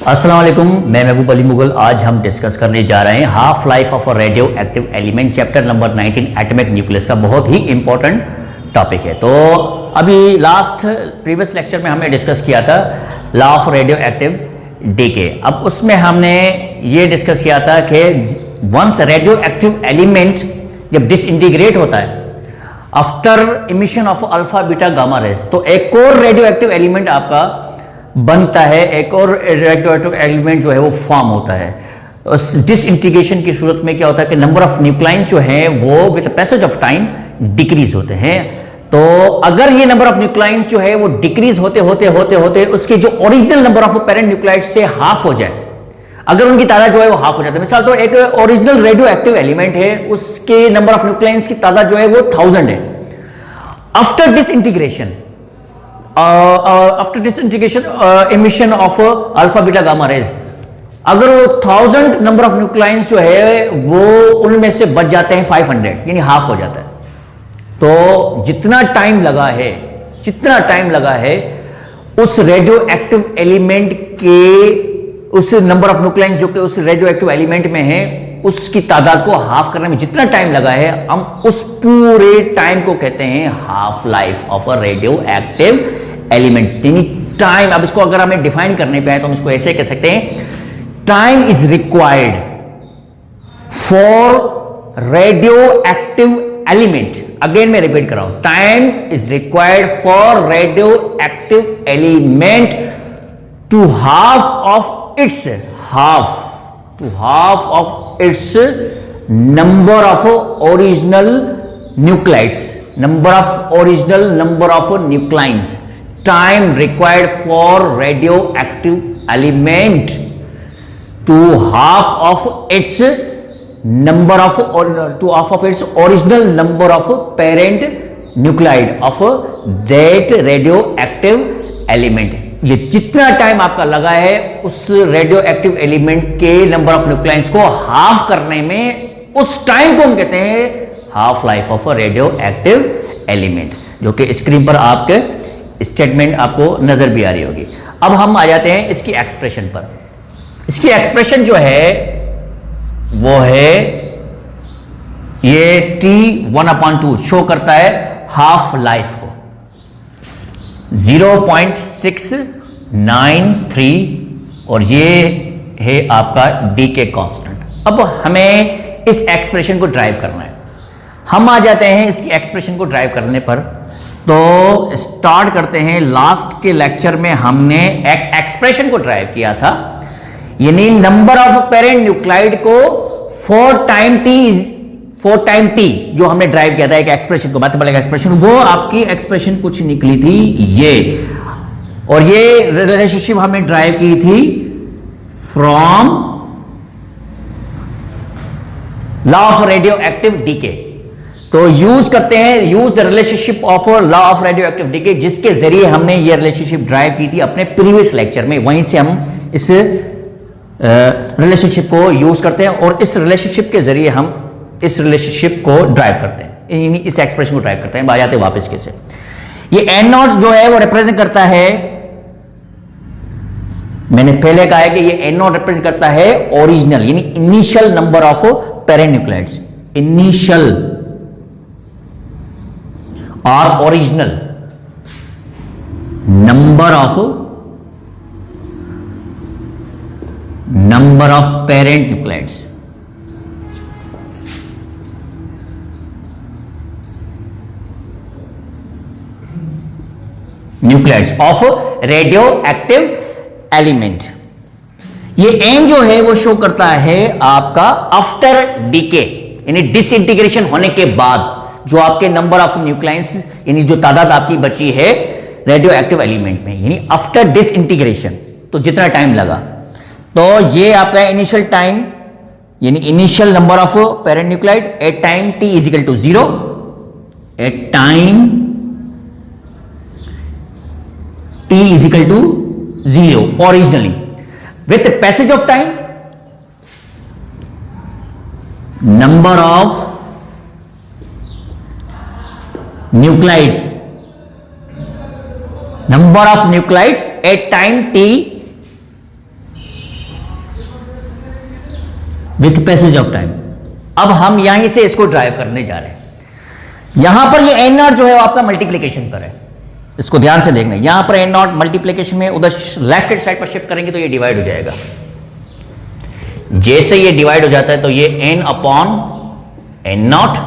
अस्सलाम वालेकुम, मैं महबूब अली मुगल। आज हम डिस्कस करने जा रहे हैं half life of a radio active element, chapter number 19 atomic nucleus का। बहुत ही इंपॉर्टेंट टॉपिक है। तो अभी प्रीवियस लेक्चर में हमने डिस्कस किया था law of radioactive decay. अब उसमें हमने ये डिस्कस किया था कि वंस रेडियो एक्टिव एलिमेंट जब डिसइंटीग्रेट होता है after emission of alpha beta gamma rays, तो एक और रेडियो एक्टिव एलिमेंट आपका बनता है, एक और रेडियो एक्टिव एलिमेंट जो है वो फॉर्म होता है। उस डिसइंटीग्रेशन की सूरत में क्या होता है कि नंबर ऑफ न्यूक्लाइंस जो हैं वो with passage of time decrease होते हैं। तो अगर ये नंबर ऑफ न्यूक्लाइंस जो है वो डिक्रीज होते होते होते होते उसके जो original number of parent nuclide से हाफ हो जाए, अगर उनकी तादाद जो है वो हाफ हो जाता है। मिसाल तो एक ओरिजिनल रेडियो एक्टिव एलिमेंट है, उसके नंबर ऑफ न्यूक्लाइंस की तादाद जो है वो 1000 है। After disintegration emission of alpha beta gamma raise, अगर वो 1000 नंबर ऑफ न्यूक्लाइंस जो है वो उनमें से बच जाते हैं 500, यानी हाफ हो जाता है। तो जितना टाइम लगा है उस रेडियो एक्टिव एलिमेंट के उस नंबर ऑफ न्यूक्लाइंस जो कि उस रेडियो एक्टिव एलिमेंट में है उसकी तादाद को हाफ करने में जितना टाइम लगा है, हम उस पूरे टाइम को कहते हैं half life of a radio active element. यानी टाइम, अब इसको अगर हमें डिफाइन करने पे है तो हम इसको ऐसे कह सकते हैं, time is required for radioactive element. Again मैं रिपीट कर रहा हूं, time is required for radioactive element to half of its number of original nuclides. Time required for radioactive element to half of its original number of parent nuclide of that radioactive element. ये जितना time आपका लगा है उस radioactive element के number of nuclides को half करने में, उस टाइम को हम कहते हैं half life of a radio active element, जो कि स्क्रीन पर आपके स्टेटमेंट आपको नजर भी आ रही होगी। अब हम आ जाते हैं इसकी एक्सप्रेशन पर। इसकी एक्सप्रेशन जो है वो है ये T1/2 शो करता है हाफ लाइफ को 0.693, और ये है आपका डी के कांस्टेंट। अब हमें इस एक्सप्रेशन को ड्राइव करना है। हम आ जाते हैं इसकी एक्सप्रेशन को ड्राइव करने पर। तो स्टार्ट करते हैं, लास्ट के लेक्चर में हमने एक एक्सप्रेशन को ड्राइव किया था, यानी नंबर ऑफ पेरेंट न्यूक्लाइड को 4 टाइम टी जो हमने ड्राइव किया था एक एक्सप्रेशन को, मैथमेटिकल एक्सप्रेशन, वो आपकी एक्सप्रेशन कुछ निकली थी ये, और ये रिलेशनशिप हमने ड्राइव की थी from law of radioactive decay. तो use the relationship of law of radioactive decay, जिसके जरिए हमने ये रिलेशनशिप ड्राइव की थी अपने प्रीवियस लेक्चर में। वहीं से हम इस रिलेशनशिप को यूज करते हैं और इस रिलेशनशिप के जरिए हम इस रिलेशनशिप को ड्राइव करते हैं, इस एक्सप्रेशन को ड्राइव करते हैं। आ जाते हैं वापस कैसे। ये N0 जो है वो रिप्रेजेंट करता है, मैंने पहले कहा है कि ये N0 रिप्रेजेंट करता है ओरिजिनल, यानी initial number of parent nuclides, initial और original number of parent nuclides. Nuclides of radioactive element. ये एन जो है वो शो करता है आपका आफ्टर डीके, यानी डिसइंटीग्रेशन होने के बाद जो आपके नंबर ऑफ न्यूक्लाइंस, यानी जो तादाद आपकी बची है रेडियो एक्टिव एलिमेंट में, यानी आफ्टर डिसइंटीग्रेशन, तो जितना टाइम लगा, तो ये आपका इनिशियल टाइम, यानी initial number of parent nuclide at time t is equal to 0, at time t is equal to 0 originally. With the passage of time, number of nuclides at time t with passage of time. अब हम यहीं से इसको drive करने जा रहे हैं। यहां पर ये एन नॉट जो है वो आपका मल्टीप्लीकेशन पर है, इसको ध्यान से देखना। यहां पर एन नॉट मल्टीप्लीकेशन में उधर लेफ्ट हैंड साइड पर शिफ्ट करेंगे तो ये डिवाइड हो जाएगा। जैसे ये डिवाइड हो जाता है तो ये एन अपॉन एन नॉट,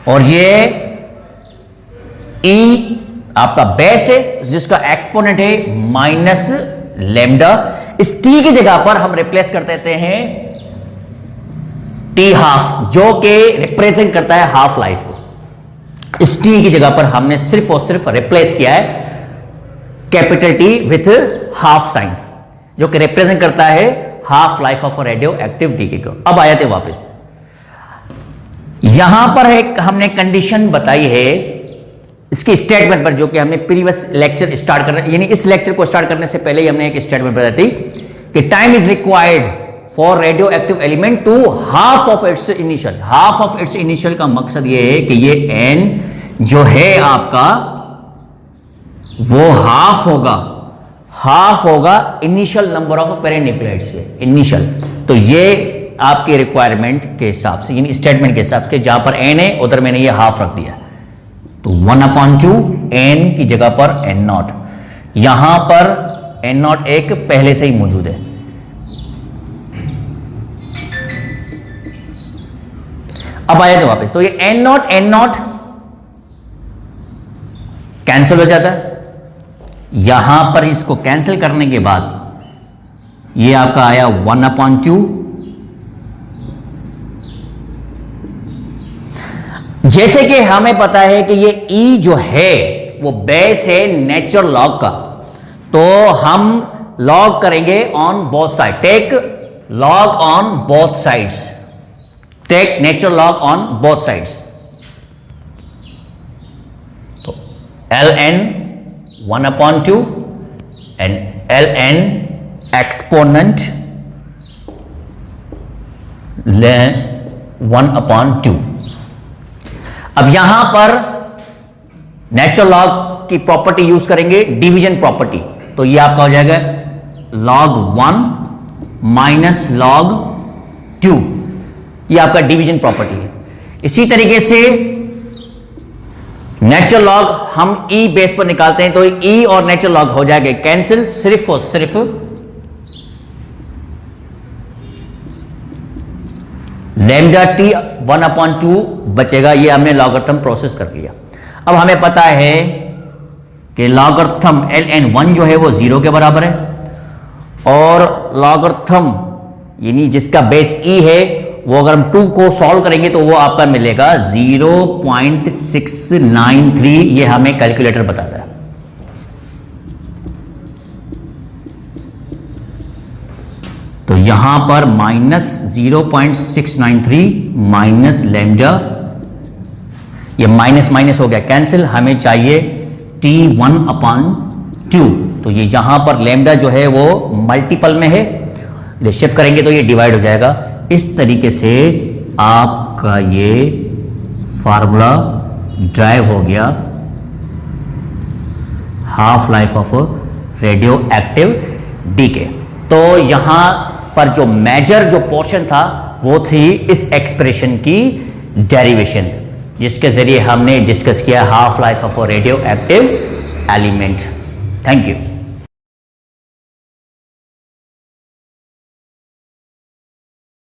और ये ई आपका बेस है जिसका एक्सपोनेंट है माइनस लेमडा। इस टी की जगह पर हम रिप्लेस कर देते हैं टी हाफ, जो कि रिप्रेजेंट करता है हाफ लाइफ को। इस टी की जगह पर हमने सिर्फ और सिर्फ रिप्लेस किया है capital T with half sign, जो कि रिप्रेजेंट करता है half life of radioactive decay को। अब आए थे वापस, यहां पर एक हमने कंडीशन बताई है इसकी स्टेटमेंट पर, जो कि हमने प्रीवियस लेक्चर स्टार्ट करने, यानी इस लेक्चर को स्टार्ट करने से पहले ही हमने एक स्टेटमेंट बताई थी कि time is required for radioactive element to half of its initial. Half of its initial का मकसद ये है कि ये एन जो है आपका वो हाफ होगा इनिशियल नंबर ऑफ पेरेन्यूक्लियोटाइड्स के इनिशियल। तो ये आपके रिक्वायरमेंट के हिसाब से, यानी स्टेटमेंट के हिसाब से, जहां पर एन है उधर मैंने ये हाफ रख दिया। तो 1/2 एन की जगह पर एन नॉट, यहां पर एन नॉट एक पहले से ही मौजूद है। अब आए थे वापस, तो ये एन नॉट कैंसिल हो जाता है। यहां पर इसको कैंसिल करने के बाद ये आपका आया 1/2। जैसे कि हमें पता है कि ये E जो है वो बेस है नेचुरल लॉग का, तो हम लॉग करेंगे on both side. Take log on both sides, take natural log on both sides. तो ln 1/2 and ln exponent 1/2। अब यहां पर नेचुरल लॉग की प्रॉपर्टी यूज करेंगे, डिवीजन प्रॉपर्टी। तो ये आपका हो जाएगा log 1 माइनस log 2, ये आपका डिवीजन प्रॉपर्टी है। इसी तरीके से नेचुरल लॉग हम ई बेस पर निकालते हैं तो ई और नेचुरल लॉग हो जाएगा कैंसिल, सिर्फ और सिर्फ लैम्डा टी 1/2 बचेगा। ये हमने लॉगरिथम प्रोसेस कर लिया। अब हमें पता है कि लॉगरिथम ln1 जो है वो 0 के बराबर है, और लॉगरिथम यानी जिसका बेस e है वो अगर हम 2 को सॉल्व करेंगे तो वो आपका मिलेगा 0.693। ये हमें कैलकुलेटर बताता है। तो यहां पर माइनस 0.693 माइनस लैम्डा, ये माइनस माइनस हो गया कैंसिल, हमें चाहिए T1/2। तो ये यहां पर लैम्डा जो है वो मल्टीपल में है, शिफ्ट करेंगे तो ये डिवाइड हो जाएगा। इस तरीके से आपका ये फार्मूला ड्राइव हो गया half life of radioactive decay. तो यहां पर जो मेजर जो पोर्शन था वो थी इस एक्सप्रेशन की डेरिवेशन, जिसके जरिए हमने डिस्कस किया half life of radioactive element. Thank you.